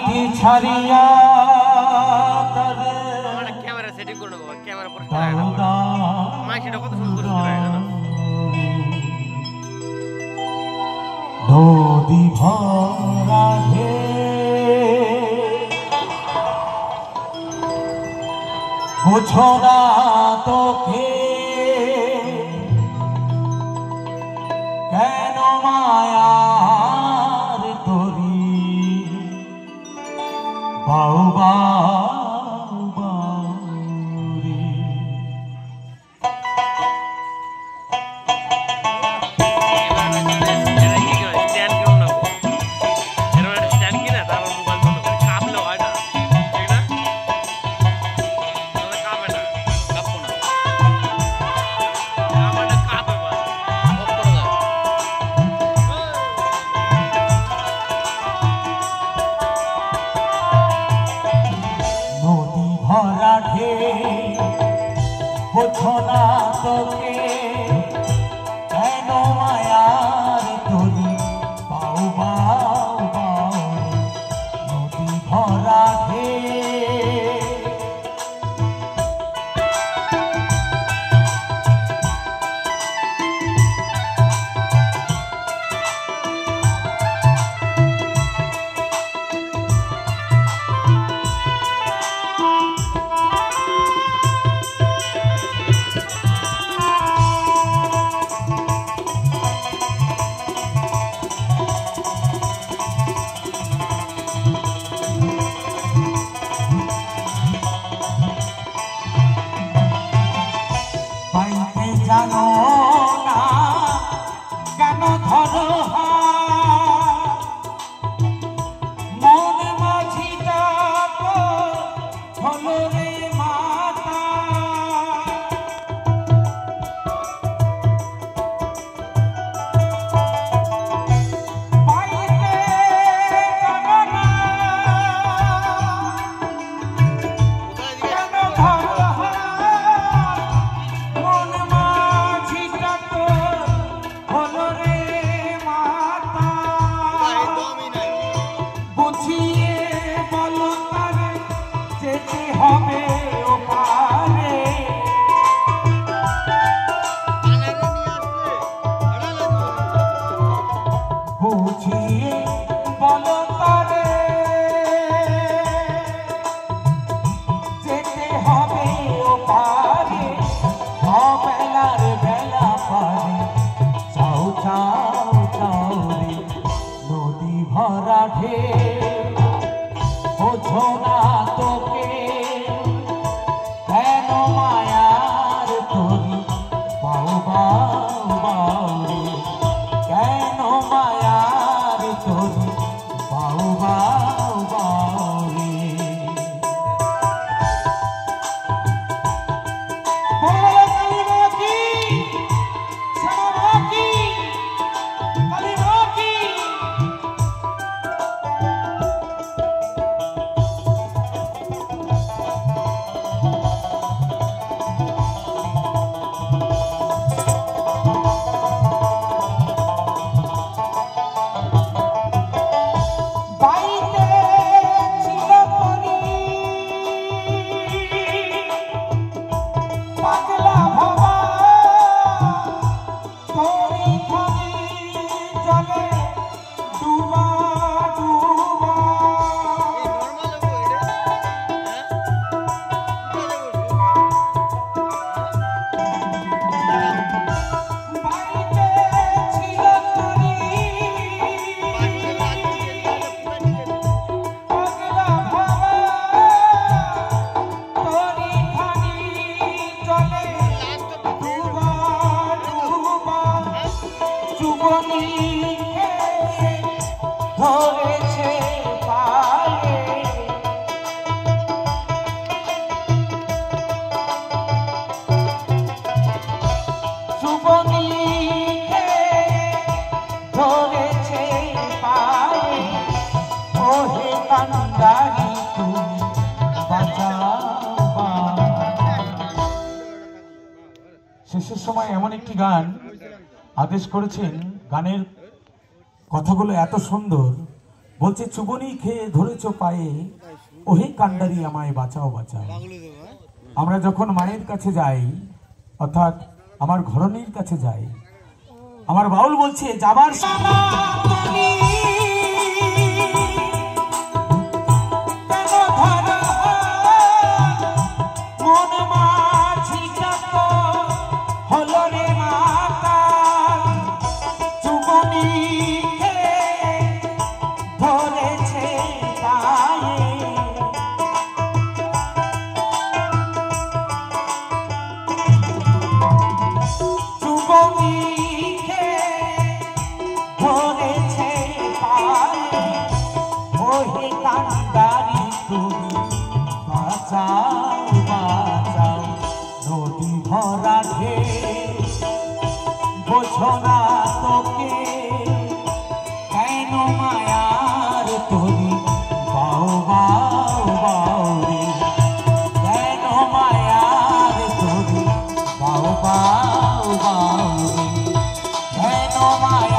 বাড়িতে ছাড়িয়া camera setting করে নেবো, ক্যামেরা পরিষ্কার মাইকটা কত সুন্দর নদী ভরা হে বুঝো না তোকে কেন মায়ার তরি বাউ বাউ বাউরি বুঝো না তোকে কেন মায়ার তরি বাউ বাউ বাউ নদী ভরা হে জানো না কেন ধরো মন মাঝিটা হলো রে মাতা পাইতে জানো না কেন ধরো হবে ওপারে বুঝিয়ে বলো তারে যেতে হবে ওপারে অবেলার বেলা পারে চাও চাও চাও রে নদী ভরা ঢেউ বোঝো না তোকে কেন মায়ার তরি বাউ বাউ বাউরি কেন মায়ার তরি বাউ বাউ বাউরি ধরেছে পায়ে সুবনীকে ধরেছে পায়ে ওহে কান্দারি তুমি বাঁচাও। শেষের সময় এমন একটি গান আদেশ করেছেন, গানের কথাগুলো এত সুন্দর বলছে চুবনি খেয়ে ধরেছো পায়ে, ওহে কান্ডারি আমায় বাঁচাও বাঁচাও। আমরা যখন মায়ের কাছে যাই, অর্থাৎ আমার ঘরণীর কাছে যাই, আমার বাউল বলছে যাবার বোঝনা তোকে কেন মায়ার তোরি বাউ বাউ বাউ রে, কেন মায়ার তোরি বাউ বাউ বাউ রে, কেন মায়া